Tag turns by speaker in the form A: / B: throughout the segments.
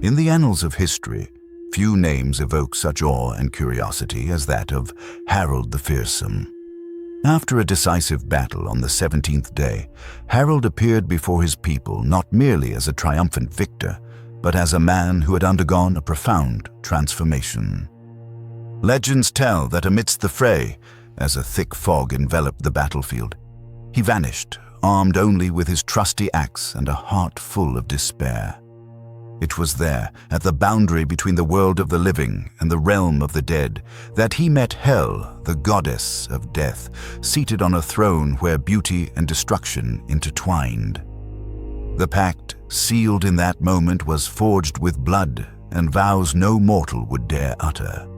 A: In the annals of history, few names evoke such awe and curiosity as that of Harald the Fearsome. After a decisive battle on the 17th day, Harald appeared before his people not merely as a triumphant victor, but as a man who had undergone a profound transformation. Legends tell that amidst the fray, as a thick fog enveloped the battlefield, he vanished, armed only with his trusty axe and a heart full of despair. It was there, at the boundary between the world of the living and the realm of the dead, that he met Hel, the goddess of death, seated on a throne where beauty and destruction intertwined. The pact, sealed in that moment, was forged with blood and vows no mortal would dare utter.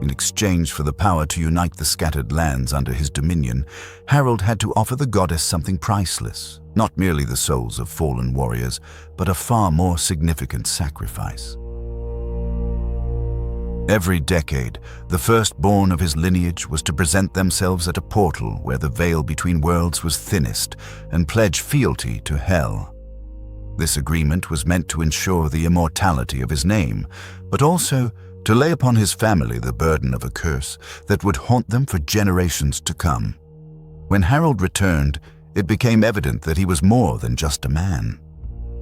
A: In exchange for the power to unite the scattered lands under his dominion, Harald had to offer the goddess something priceless, not merely the souls of fallen warriors, but a far more significant sacrifice. Every decade, the firstborn of his lineage was to present themselves at a portal where the veil between worlds was thinnest and pledge fealty to Hel. This agreement was meant to ensure the immortality of his name, but also to lay upon his family the burden of a curse that would haunt them for generations to come. When Harald returned, it became evident that he was more than just a man.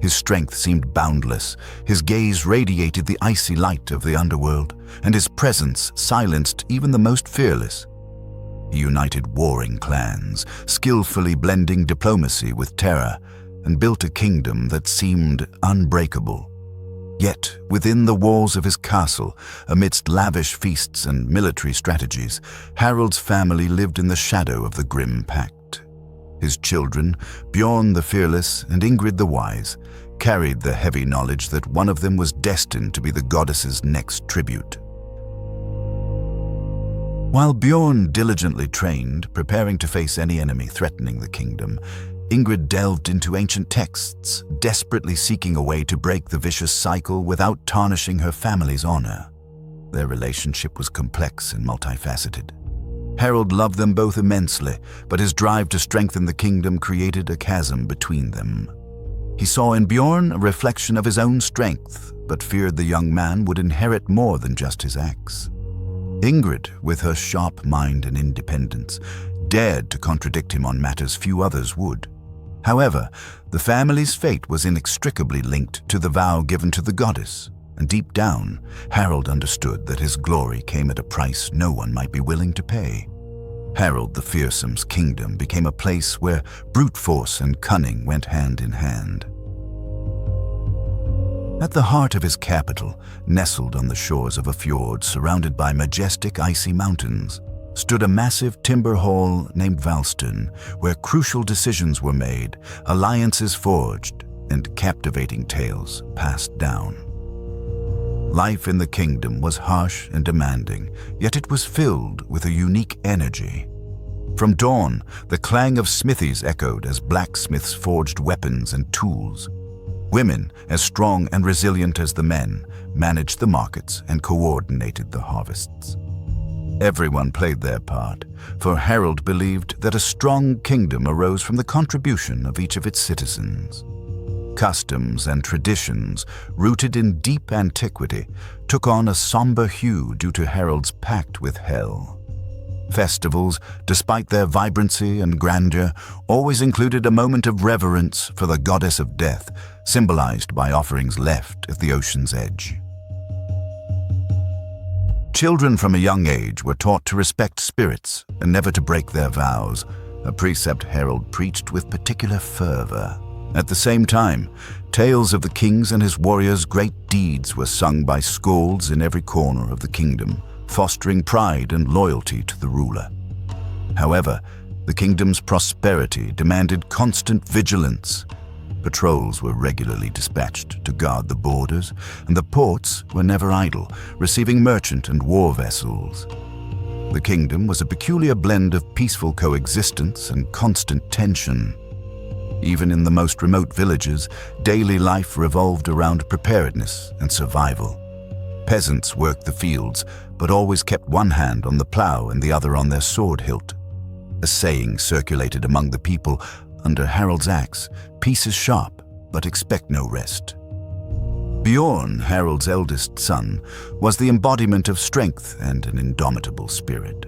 A: His strength seemed boundless, his gaze radiated the icy light of the underworld, and his presence silenced even the most fearless. He united warring clans, skillfully blending diplomacy with terror, and built a kingdom that seemed unbreakable. Yet, within the walls of his castle, amidst lavish feasts and military strategies, Harald's family lived in the shadow of the grim pact. His children, Bjorn the Fearless and Ingrid the Wise, carried the heavy knowledge that one of them was destined to be the goddess's next tribute. While Bjorn diligently trained, preparing to face any enemy threatening the kingdom, Ingrid delved into ancient texts, desperately seeking a way to break the vicious cycle without tarnishing her family's honor. Their relationship was complex and multifaceted. Harald loved them both immensely, but his drive to strengthen the kingdom created a chasm between them. He saw in Bjorn a reflection of his own strength, but feared the young man would inherit more than just his axe. Ingrid, with her sharp mind and independence, dared to contradict him on matters few others would. However, the family's fate was inextricably linked to the vow given to the goddess, and deep down, Harald understood that his glory came at a price no one might be willing to pay. Harald the Fearsome's kingdom became a place where brute force and cunning went hand in hand. At the heart of his capital, nestled on the shores of a fjord surrounded by majestic icy mountains, stood a massive timber hall named Valstern, where crucial decisions were made, alliances forged, and captivating tales passed down. Life in the kingdom was harsh and demanding, yet it was filled with a unique energy. From dawn, the clang of smithies echoed as blacksmiths forged weapons and tools. Women, as strong and resilient as the men, managed the markets and coordinated the harvests. Everyone played their part, for Harald believed that a strong kingdom arose from the contribution of each of its citizens. Customs and traditions, rooted in deep antiquity, took on a somber hue due to Harald's pact with Hel. Festivals, despite their vibrancy and grandeur, always included a moment of reverence for the goddess of death, symbolized by offerings left at the ocean's edge. Children from a young age were taught to respect spirits and never to break their vows, a precept Harald preached with particular fervor. At the same time, tales of the kings and his warriors' great deeds were sung by skalds in every corner of the kingdom, fostering pride and loyalty to the ruler. However, the kingdom's prosperity demanded constant vigilance. Patrols were regularly dispatched to guard the borders, and the ports were never idle, receiving merchant and war vessels. The kingdom was a peculiar blend of peaceful coexistence and constant tension. Even in the most remote villages, daily life revolved around preparedness and survival. Peasants worked the fields, but always kept one hand on the plow and the other on their sword hilt. A saying circulated among the people: under Harald's axe, peace is sharp, but expect no rest. Bjorn, Harald's eldest son, was the embodiment of strength and an indomitable spirit.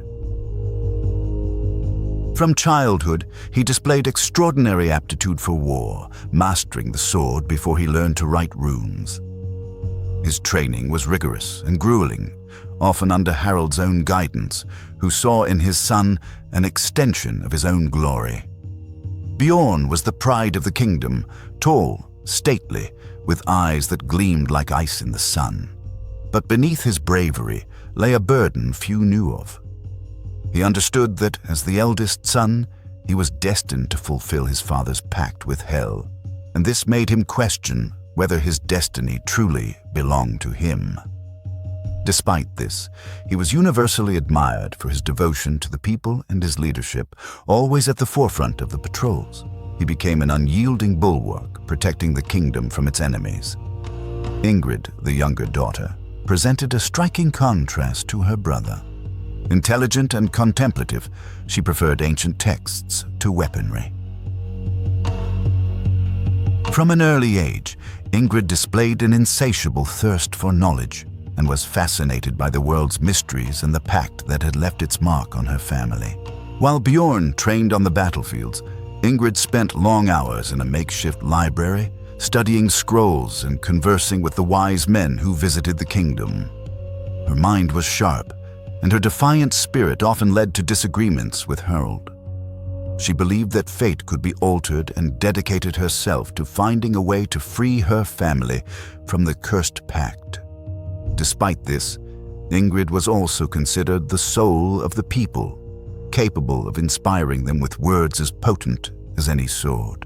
A: From childhood, he displayed extraordinary aptitude for war, mastering the sword before he learned to write runes. His training was rigorous and grueling, often under Harald's own guidance, who saw in his son an extension of his own glory. Bjorn was the pride of the kingdom, tall, stately, with eyes that gleamed like ice in the sun. But beneath his bravery lay a burden few knew of. He understood that, as the eldest son, he was destined to fulfill his father's pact with Hel, and this made him question whether his destiny truly belonged to him. Despite this, he was universally admired for his devotion to the people and his leadership, always at the forefront of the patrols. He became an unyielding bulwark, protecting the kingdom from its enemies. Ingrid, the younger daughter, presented a striking contrast to her brother. Intelligent and contemplative, she preferred ancient texts to weaponry. From an early age, Ingrid displayed an insatiable thirst for knowledge and was fascinated by the world's mysteries and the pact that had left its mark on her family. While Bjorn trained on the battlefields, Ingrid spent long hours in a makeshift library, studying scrolls and conversing with the wise men who visited the kingdom. Her mind was sharp, and her defiant spirit often led to disagreements with Harald. She believed that fate could be altered and dedicated herself to finding a way to free her family from the cursed pact. Despite this, Ingrid was also considered the soul of the people, capable of inspiring them with words as potent as any sword.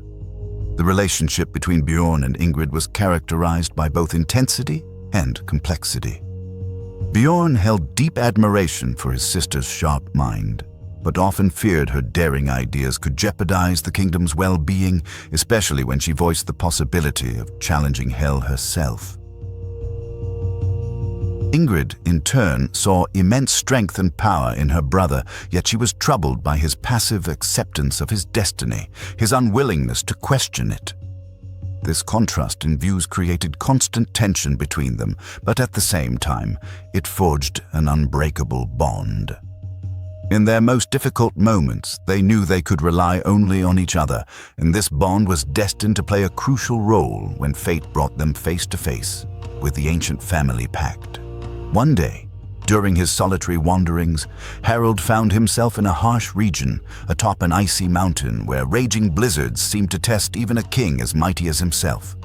A: The relationship between Bjorn and Ingrid was characterized by both intensity and complexity. Bjorn held deep admiration for his sister's sharp mind, but often feared her daring ideas could jeopardize the kingdom's well-being, especially when she voiced the possibility of challenging Hel herself. Ingrid, in turn, saw immense strength and power in her brother, yet she was troubled by his passive acceptance of his destiny, his unwillingness to question it. This contrast in views created constant tension between them, but at the same time, it forged an unbreakable bond. In their most difficult moments, they knew they could rely only on each other, and this bond was destined to play a crucial role when fate brought them face to face with the ancient family pact. One day, during his solitary wanderings, Harald found himself in a harsh region atop an icy mountain where raging blizzards seemed to test even a king as mighty as himself.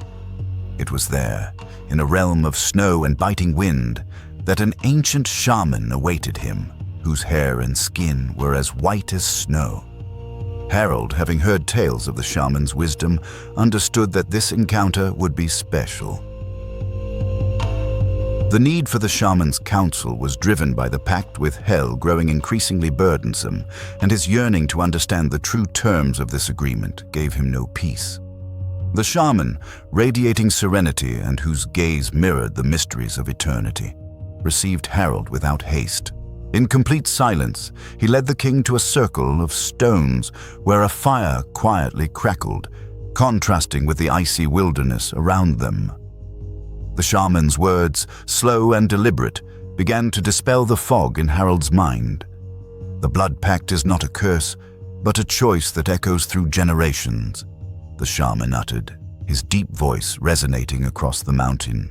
A: It was there, in a realm of snow and biting wind, that an ancient shaman awaited him, whose hair and skin were as white as snow. Harald, having heard tales of the shaman's wisdom, understood that this encounter would be special. The need for the shaman's counsel was driven by the pact with Hel growing increasingly burdensome, and his yearning to understand the true terms of this agreement gave him no peace. The shaman, radiating serenity and whose gaze mirrored the mysteries of eternity, received Harald without haste. In complete silence, he led the king to a circle of stones where a fire quietly crackled, contrasting with the icy wilderness around them. The shaman's words, slow and deliberate, began to dispel the fog in Harald's mind. The blood pact is not a curse, but a choice that echoes through generations, the shaman uttered, his deep voice resonating across the mountain.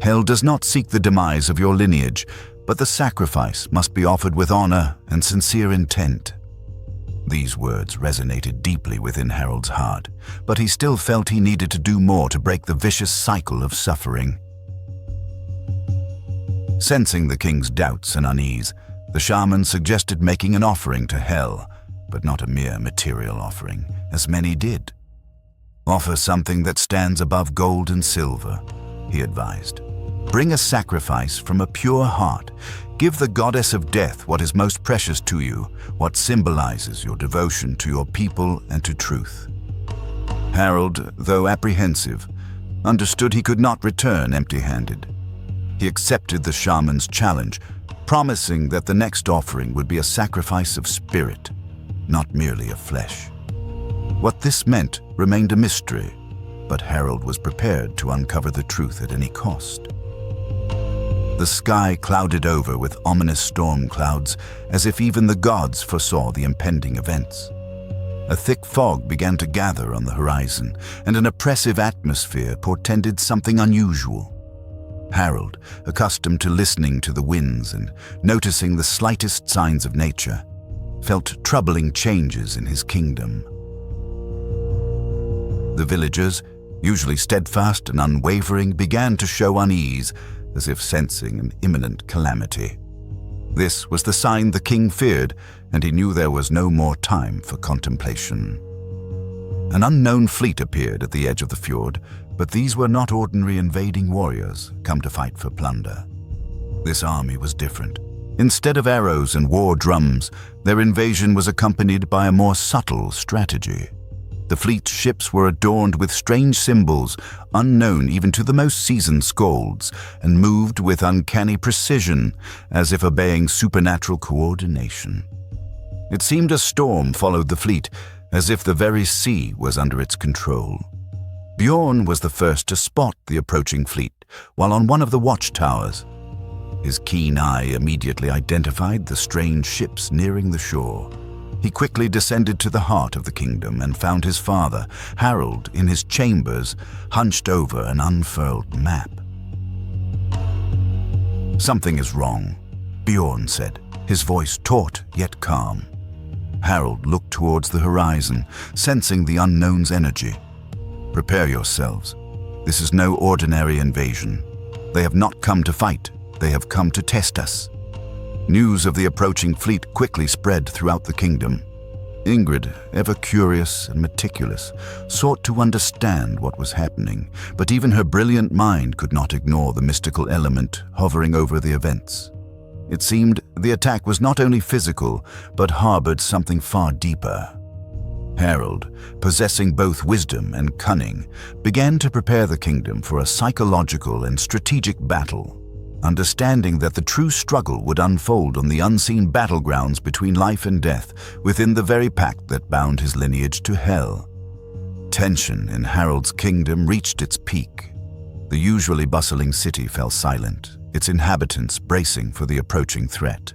A: Hel does not seek the demise of your lineage, but the sacrifice must be offered with honor and sincere intent. These words resonated deeply within Harald's heart, but he still felt he needed to do more to break the vicious cycle of suffering. Sensing the king's doubts and unease, the shaman suggested making an offering to Hel, but not a mere material offering, as many did. Offer something that stands above gold and silver, he advised. Bring a sacrifice from a pure heart. Give the goddess of death what is most precious to you, what symbolizes your devotion to your people and to truth. Harald, though apprehensive, understood he could not return empty-handed. He accepted the shaman's challenge, promising that the next offering would be a sacrifice of spirit, not merely of flesh. What this meant remained a mystery, but Harald was prepared to uncover the truth at any cost. The sky clouded over with ominous storm clouds, as if even the gods foresaw the impending events. A thick fog began to gather on the horizon, and an oppressive atmosphere portended something unusual. Harald, accustomed to listening to the winds and noticing the slightest signs of nature, felt troubling changes in his kingdom. The villagers, usually steadfast and unwavering, began to show unease, as if sensing an imminent calamity. This was the sign the king feared, and he knew there was no more time for contemplation. An unknown fleet appeared at the edge of the fjord, but these were not ordinary invading warriors come to fight for plunder. This army was different. Instead of arrows and war drums, their invasion was accompanied by a more subtle strategy. The fleet's ships were adorned with strange symbols, unknown even to the most seasoned skalds, and moved with uncanny precision, as if obeying supernatural coordination. It seemed a storm followed the fleet, as if the very sea was under its control. Bjorn was the first to spot the approaching fleet, while on one of the watchtowers. His keen eye immediately identified the strange ships nearing the shore. He quickly descended to the heart of the kingdom and found his father, Harald, in his chambers, hunched over an unfurled map. "Something is wrong," Bjorn said, his voice taut yet calm. Harald looked towards the horizon, sensing the unknown's energy. "Prepare yourselves. This is no ordinary invasion. They have not come to fight. They have come to test us." News of the approaching fleet quickly spread throughout the kingdom. Ingrid, ever curious and meticulous, sought to understand what was happening, but even her brilliant mind could not ignore the mystical element hovering over the events. It seemed the attack was not only physical, but harbored something far deeper. Harald, possessing both wisdom and cunning, began to prepare the kingdom for a psychological and strategic battle, understanding that the true struggle would unfold on the unseen battlegrounds between life and death within the very pact that bound his lineage to hell. Tension in Harald's kingdom reached its peak. The usually bustling city fell silent, its inhabitants bracing for the approaching threat.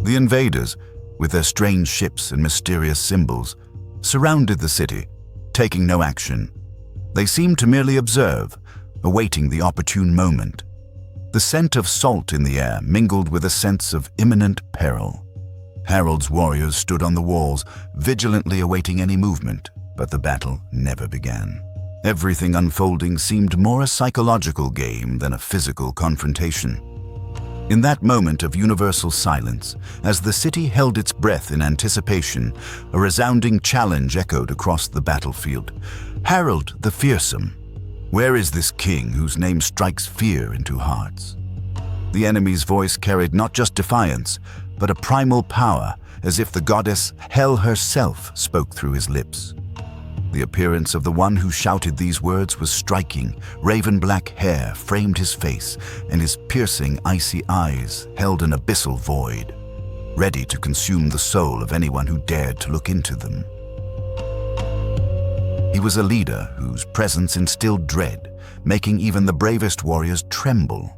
A: The invaders, with their strange ships and mysterious symbols, surrounded the city, taking no action. They seemed to merely observe, awaiting the opportune moment. The scent of salt in the air mingled with a sense of imminent peril. Harald's warriors stood on the walls, vigilantly awaiting any movement, but the battle never began. Everything unfolding seemed more a psychological game than a physical confrontation. In that moment of universal silence, as the city held its breath in anticipation, a resounding challenge echoed across the battlefield. "Harald the Fearsome, where is this king whose name strikes fear into hearts?" The enemy's voice carried not just defiance, but a primal power, as if the goddess Hel herself spoke through his lips. The appearance of the one who shouted these words was striking. Raven-black hair framed his face, and his piercing, icy eyes held an abyssal void, ready to consume the soul of anyone who dared to look into them. He was a leader whose presence instilled dread, making even the bravest warriors tremble.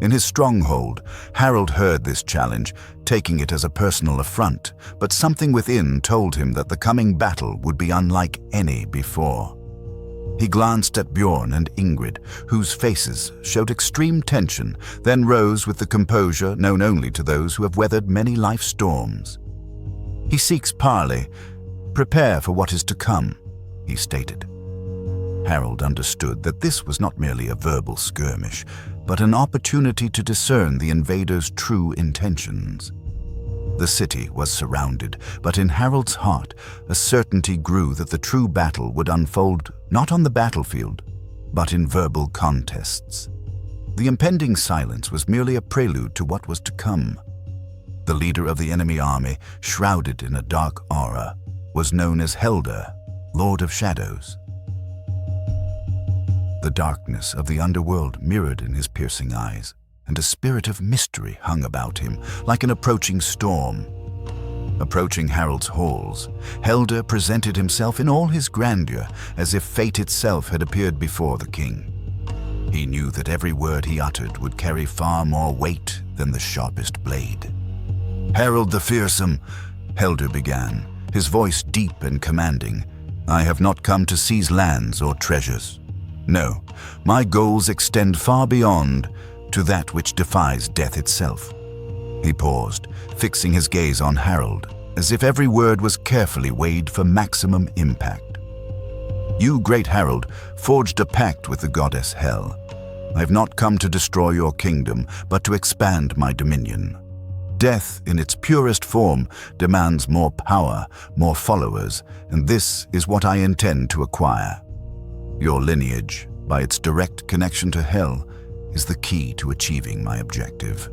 A: In his stronghold, Harald heard this challenge, taking it as a personal affront, but something within told him that the coming battle would be unlike any before. He glanced at Bjorn and Ingrid, whose faces showed extreme tension, then rose with the composure known only to those who have weathered many life storms. "He seeks parley. Prepare for what is to come," he stated. Harald understood that this was not merely a verbal skirmish, but an opportunity to discern the invaders' true intentions. The city was surrounded, but in Harald's heart, a certainty grew that the true battle would unfold not on the battlefield, but in verbal contests. The impending silence was merely a prelude to what was to come. The leader of the enemy army, shrouded in a dark aura, was known as Helder, Lord of Shadows. The darkness of the underworld mirrored in his piercing eyes, and a spirit of mystery hung about him, like an approaching storm. Approaching Harald's halls, Helder presented himself in all his grandeur, as if fate itself had appeared before the king. He knew that every word he uttered would carry far more weight than the sharpest blade. "Harald the Fearsome," Helder began, his voice deep and commanding, "I have not come to seize lands or treasures. No, my goals extend far beyond to that which defies death itself." He paused, fixing his gaze on Harald, as if every word was carefully weighed for maximum impact. "You, great Harald, forged a pact with the goddess Hel. I have not come to destroy your kingdom, but to expand my dominion. Death, in its purest form, demands more power, more followers, and this is what I intend to acquire. Your lineage, by its direct connection to Hel, is the key to achieving my objective."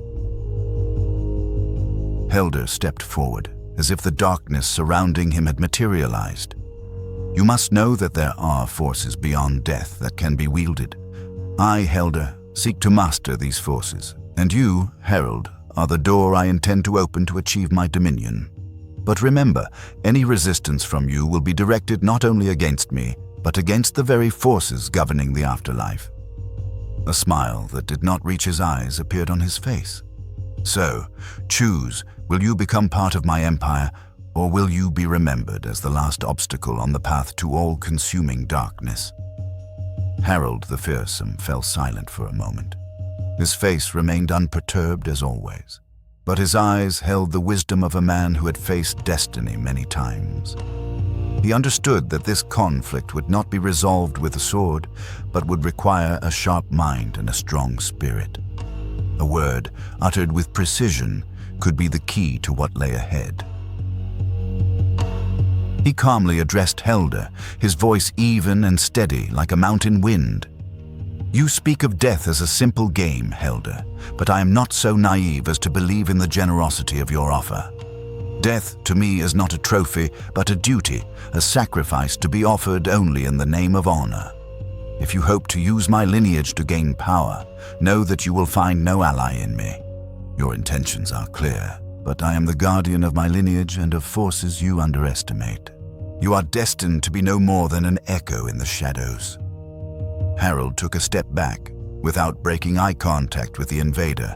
A: Helder stepped forward, as if the darkness surrounding him had materialized. "You must know that there are forces beyond death that can be wielded. I, Helder, seek to master these forces, and you, Harald, are the door I intend to open to achieve my dominion. But remember, any resistance from you will be directed not only against me, but against the very forces governing the afterlife." A smile that did not reach his eyes appeared on his face. "So, choose, will you become part of my empire, or will you be remembered as the last obstacle on the path to all-consuming darkness?" Harald the Fearsome fell silent for a moment. His face remained unperturbed as always, but his eyes held the wisdom of a man who had faced destiny many times. He understood that this conflict would not be resolved with a sword, but would require a sharp mind and a strong spirit. A word, uttered with precision, could be the key to what lay ahead. He calmly addressed Helder, his voice even and steady like a mountain wind. "You speak of death as a simple game, Helder, but I am not so naive as to believe in the generosity of your offer. Death to me is not a trophy, but a duty, a sacrifice to be offered only in the name of honor. If you hope to use my lineage to gain power, know that you will find no ally in me. Your intentions are clear, but I am the guardian of my lineage and of forces you underestimate. You are destined to be no more than an echo in the shadows." Harald took a step back, without breaking eye contact with the invader.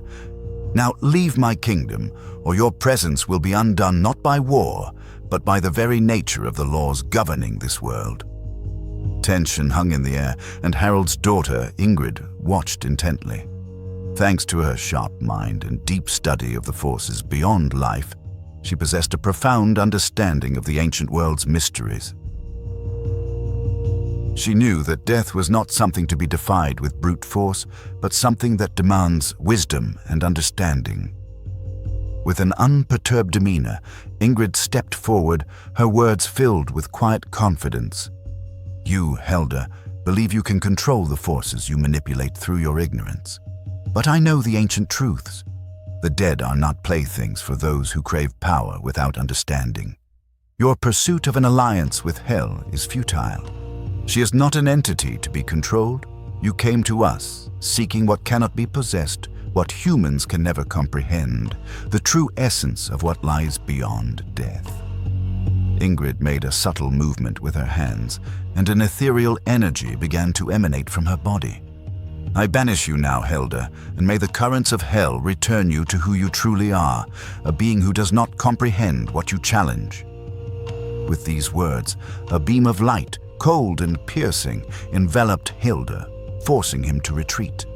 A: "Now leave my kingdom, or your presence will be undone not by war, but by the very nature of the laws governing this world." Tension hung in the air, and Harald's daughter, Ingrid, watched intently. Thanks to her sharp mind and deep study of the forces beyond life, she possessed a profound understanding of the ancient world's mysteries. She knew that death was not something to be defied with brute force, but something that demands wisdom and understanding. With an unperturbed demeanor, Ingrid stepped forward, her words filled with quiet confidence. "You, Helder, believe you can control the forces you manipulate through your ignorance. But I know the ancient truths. The dead are not playthings for those who crave power without understanding. Your pursuit of an alliance with Hel is futile. She is not an entity to be controlled. You came to us, seeking what cannot be possessed, what humans can never comprehend, the true essence of what lies beyond death." Ingrid made a subtle movement with her hands, and an ethereal energy began to emanate from her body. "I banish you now, Helder, and may the currents of Hel return you to who you truly are, a being who does not comprehend what you challenge." With these words, a beam of light, cold and piercing, enveloped Helder, forcing him to retreat.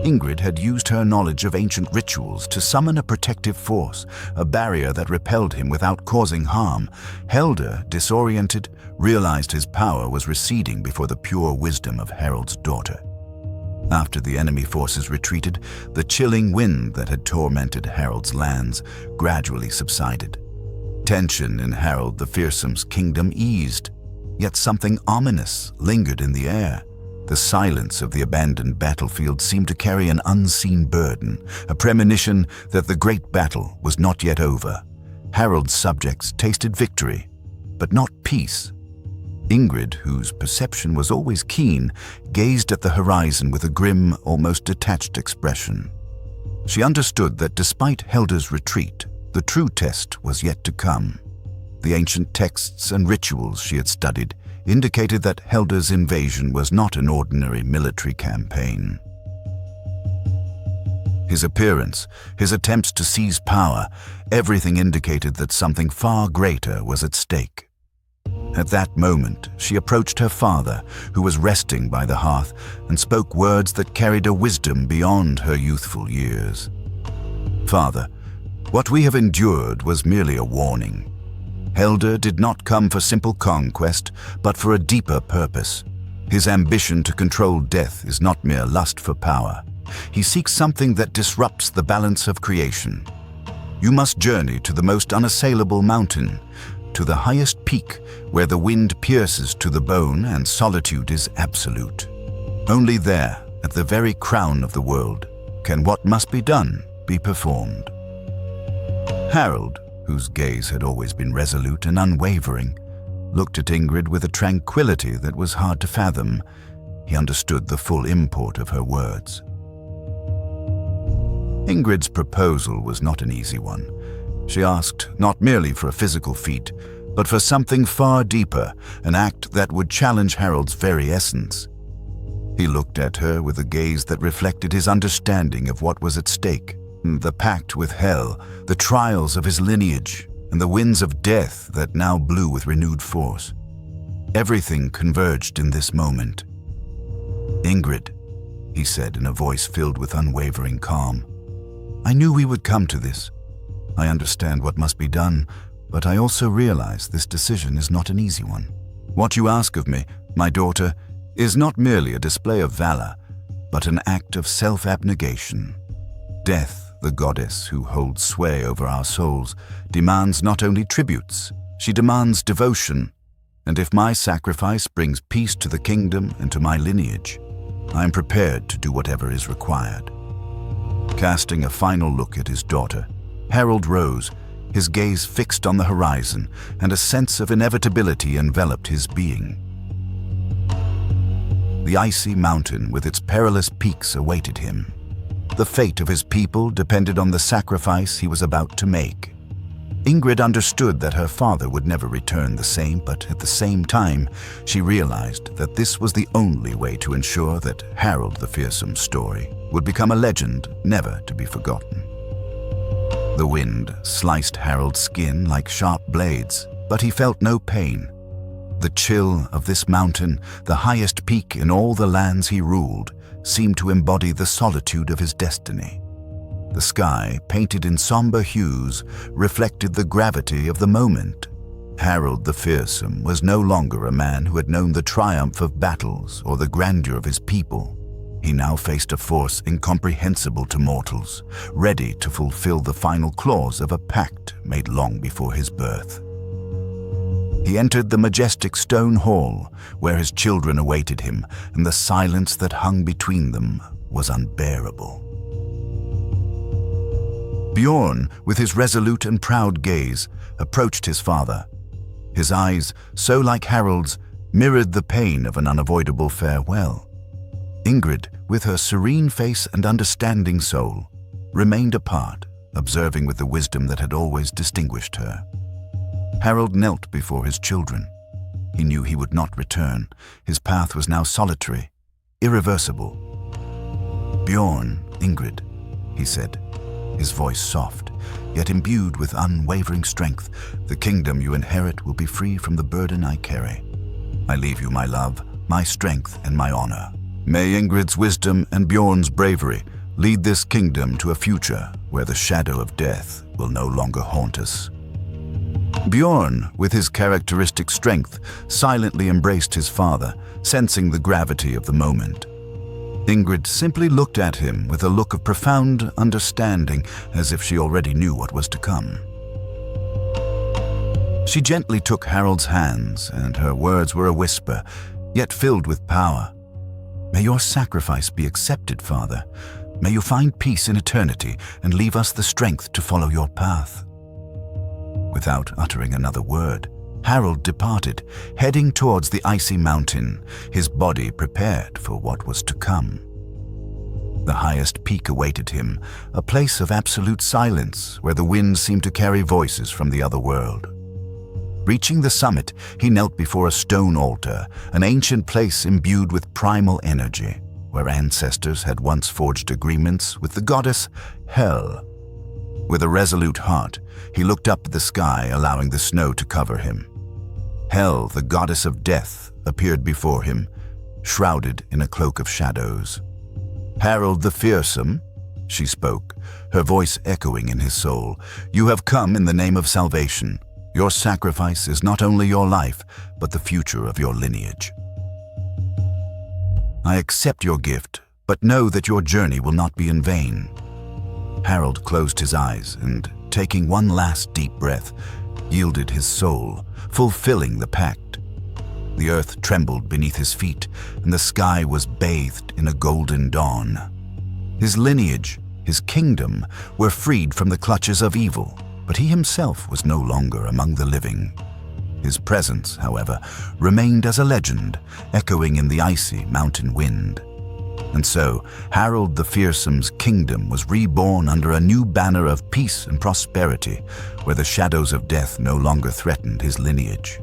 A: Ingrid had used her knowledge of ancient rituals to summon a protective force, a barrier that repelled him without causing harm. Helder, disoriented, realized his power was receding before the pure wisdom of Harald's daughter. After the enemy forces retreated, the chilling wind that had tormented Harald's lands gradually subsided. Tension in Harald the Fearsome's kingdom eased, yet something ominous lingered in the air. The silence of the abandoned battlefield seemed to carry an unseen burden, a premonition that the great battle was not yet over. Harald's subjects tasted victory, but not peace. Ingrid, whose perception was always keen, gazed at the horizon with a grim, almost detached expression. She understood that despite Helder's retreat, The true test was yet to come. The ancient texts and rituals she had studied indicated that Helda's invasion was not an ordinary military campaign. His appearance, his attempts to seize power, everything indicated that something far greater was at stake. At that moment, she approached her father, who was resting by the hearth, and spoke words that carried a wisdom beyond her youthful years. "Father, what we have endured was merely a warning. Helda did not come for simple conquest, but for a deeper purpose. His ambition to control death is not mere lust for power. He seeks something that disrupts the balance of creation. You must journey to the most unassailable mountain, to the highest peak where the wind pierces to the bone and solitude is absolute. Only there, at the very crown of the world, can what must be done be performed." Harald, whose gaze had always been resolute and unwavering, looked at Ingrid with a tranquility that was hard to fathom. He understood the full import of her words. Ingrid's proposal was not an easy one. She asked not merely for a physical feat, but for something far deeper, an act that would challenge Harald's very essence. He looked at her with a gaze that reflected his understanding of what was at stake. The pact with Hel, the trials of his lineage, and the winds of death that now blew with renewed force. Everything converged in this moment. "Ingrid," he said in a voice filled with unwavering calm, "I knew we would come to this. I understand what must be done, but I also realize this decision is not an easy one. What you ask of me, my daughter, is not merely a display of valor, but an act of self-abnegation. Death, the goddess who holds sway over our souls, demands not only tributes, she demands devotion, and if my sacrifice brings peace to the kingdom and to my lineage, I am prepared to do whatever is required." Casting a final look at his daughter, Harald rose, his gaze fixed on the horizon, and a sense of inevitability enveloped his being. The icy mountain with its perilous peaks awaited him. The fate of his people depended on the sacrifice he was about to make. Ingrid understood that her father would never return the same, but at the same time, she realized that this was the only way to ensure that Harald the Fearsome's story would become a legend never to be forgotten. The wind sliced Harald's skin like sharp blades, but he felt no pain. The chill of this mountain, the highest peak in all the lands he ruled, seemed to embody the solitude of his destiny. The sky, painted in somber hues, reflected the gravity of the moment. Harald the Fearsome was no longer a man who had known the triumph of battles or the grandeur of his people. He now faced a force incomprehensible to mortals, ready to fulfill the final clause of a pact made long before his birth. He entered the majestic stone hall, where his children awaited him, and the silence that hung between them was unbearable. Bjorn, with his resolute and proud gaze, approached his father. His eyes, so like Harald's, mirrored the pain of an unavoidable farewell. Ingrid, with her serene face and understanding soul, remained apart, observing with the wisdom that had always distinguished her. Harald knelt before his children. He knew he would not return. His path was now solitary, irreversible. "Bjorn, Ingrid," he said, his voice soft, yet imbued with unwavering strength, "the kingdom you inherit will be free from the burden I carry. I leave you my love, my strength, and my honor. May Ingrid's wisdom and Bjorn's bravery lead this kingdom to a future where the shadow of death will no longer haunt us." Bjorn, with his characteristic strength, silently embraced his father, sensing the gravity of the moment. Ingrid simply looked at him with a look of profound understanding, as if she already knew what was to come. She gently took Harald's hands, and her words were a whisper, yet filled with power. "May your sacrifice be accepted, Father. May you find peace in eternity and leave us the strength to follow your path." Without uttering another word, Harald departed, heading towards the icy mountain, his body prepared for what was to come. The highest peak awaited him, a place of absolute silence where the winds seemed to carry voices from the other world. Reaching the summit, he knelt before a stone altar, an ancient place imbued with primal energy, where ancestors had once forged agreements with the goddess Hel. With a resolute heart, he looked up at the sky, allowing the snow to cover him. Hel, the goddess of death, appeared before him, shrouded in a cloak of shadows. "Harald the Fearsome," she spoke, her voice echoing in his soul, "you have come in the name of salvation. Your sacrifice is not only your life, but the future of your lineage. I accept your gift, but know that your journey will not be in vain." Harald closed his eyes and, taking one last deep breath, yielded his soul, fulfilling the pact. The earth trembled beneath his feet, and the sky was bathed in a golden dawn. His lineage, his kingdom, were freed from the clutches of evil, but he himself was no longer among the living. His presence, however, remained as a legend, echoing in the icy mountain wind. And so, Harald the Fearsome's kingdom was reborn under a new banner of peace and prosperity, where the shadows of death no longer threatened his lineage.